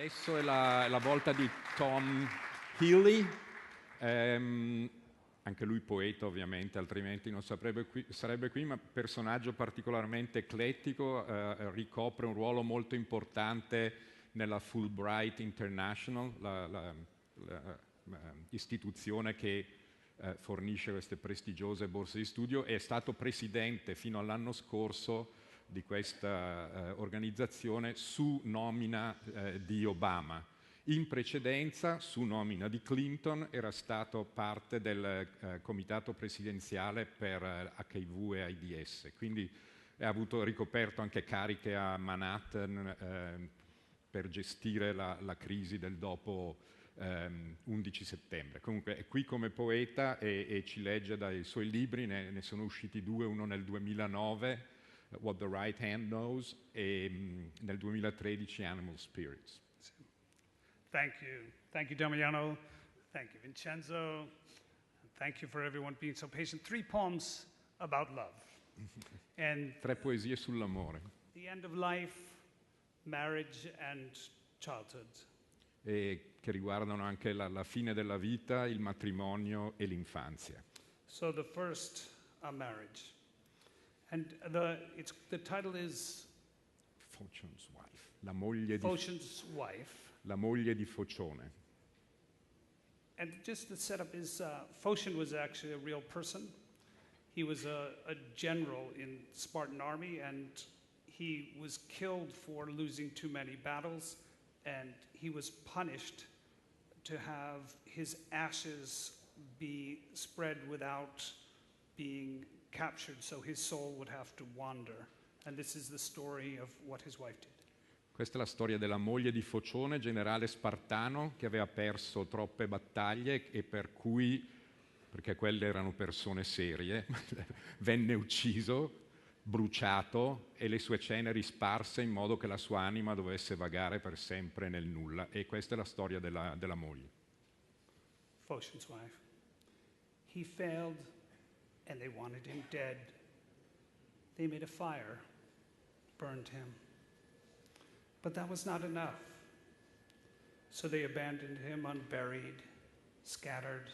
Adesso è la volta di Tom Healy, anche lui poeta ovviamente, altrimenti non sarebbe qui, ma personaggio particolarmente eclettico, ricopre un ruolo molto importante nella Fulbright International, istituzione che fornisce queste prestigiose borse di studio, e è stato presidente fino all'anno scorso di questa organizzazione su nomina di Obama. In precedenza, su nomina di Clinton, era stato parte del comitato presidenziale per HIV e AIDS, quindi ha ricoperto anche cariche a Manhattan per gestire la crisi del dopo 11 settembre. Comunque è qui come poeta e ci legge dai suoi libri, ne sono usciti 2, uno nel 2009, What the Right Hand Knows, e nel 2013 Animal Spirits. Thank you Damiano, thank you Vincenzo, and thank you for everyone being so patient. 3 poems about love. And 3 poesie sull'amore. The end of life, marriage and childhood. E che riguardano anche la fine della vita, il matrimonio e l'infanzia. So the first, marriage. And the title is Focion's Wife, la moglie di Focione. And just the setup is, Phocion was actually a real person. He was a general in Spartan army, and he was killed for losing too many battles, and he was punished to have his ashes be spread without being captured, so his soul would have to wander. And this is the story of what his wife did. Questa è la storia della moglie di Focione, generale spartano che aveva perso troppe battaglie e per cui, perché quelle erano persone serie, venne ucciso, bruciato e le sue ceneri sparse in modo che la sua anima dovesse vagare per sempre nel nulla. E questa è la storia della moglie. Phocion's wife. He failed and they wanted him dead. They made a fire, burned him. But that was not enough. So they abandoned him unburied, scattered,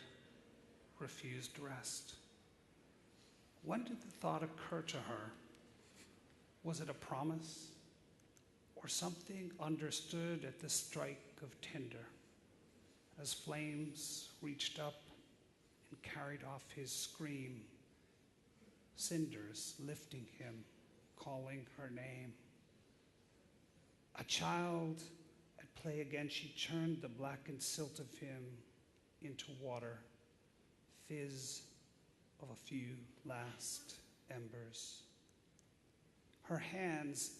refused rest. When did the thought occur to her? Was it a promise or something understood at the strike of tinder as flames reached up and carried off his scream, cinders lifting him, calling her name? A child at play again, she churned the blackened silt of him into water, fizz of a few last embers. Her hands,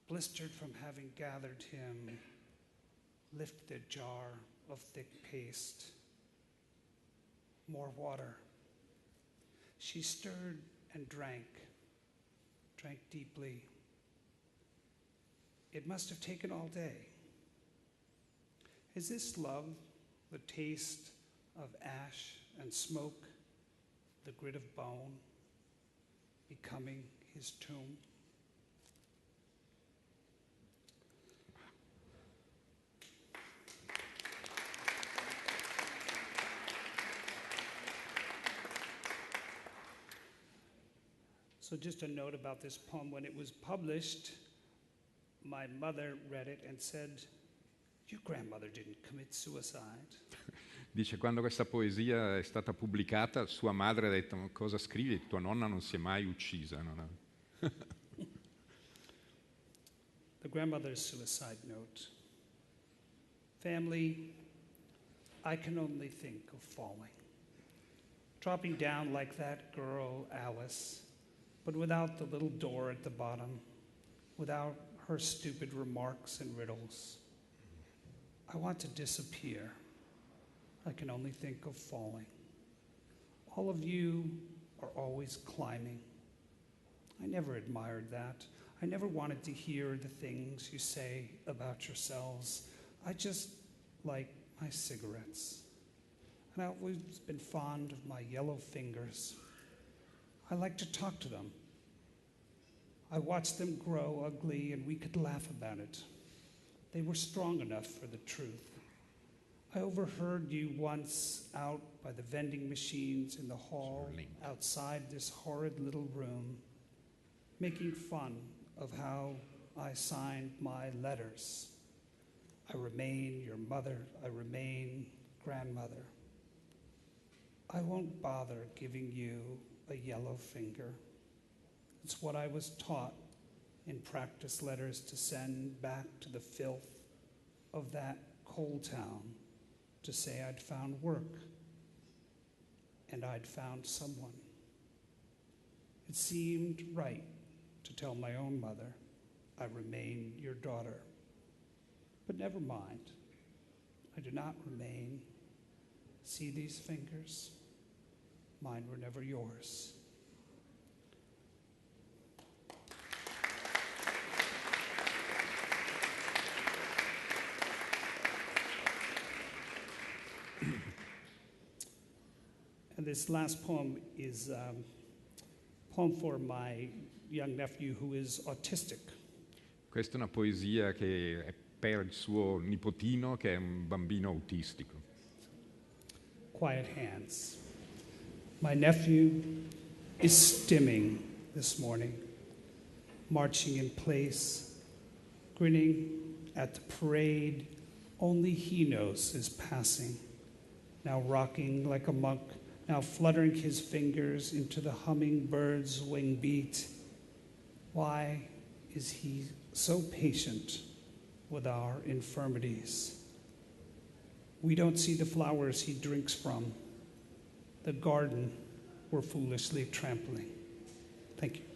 blistered from having gathered him, lifted a jar of thick paste. More water. She stirred and drank deeply. It must have taken all day. Is this love, the taste of ash and smoke, the grit of bone, becoming his tomb? So just a note about this poem. When it was published, my mother read it and said, "Your grandmother didn't commit suicide." Dice, quando questa poesia è stata pubblicata, sua madre ha detto, ma cosa scrivi? Tua nonna non si è mai uccisa. The grandmother's suicide note. Family, I can only think of falling. Dropping down like that girl, Alice, but without the little door at the bottom, without her stupid remarks and riddles. I want to disappear. I can only think of falling. All of you are always climbing. I never admired that. I never wanted to hear the things you say about yourselves. I just like my cigarettes. And I've always been fond of my yellow fingers. I like to talk to them. I watched them grow ugly and we could laugh about it. They were strong enough for the truth. I overheard you once out by the vending machines in the hall outside this horrid little room, making fun of how I signed my letters. I remain your mother, I remain grandmother. I won't bother giving you a yellow finger. It's what I was taught in practice letters to send back to the filth of that coal town to say I'd found work and I'd found someone. It seemed right to tell my own mother, I remain your daughter. But never mind, I do not remain. See these fingers? Mine were never yours. And this last poem is a poem for my young nephew who is autistic. Questa è una poesia che è per il suo nipotino che è un bambino autistico. Quiet hands. My nephew is stimming this morning, marching in place, grinning at the parade only he knows is passing, now rocking like a monk, now fluttering his fingers into the hummingbird's wing beat. Why is he so patient with our infirmities? We don't see the flowers he drinks from, the garden we're foolishly trampling. Thank you.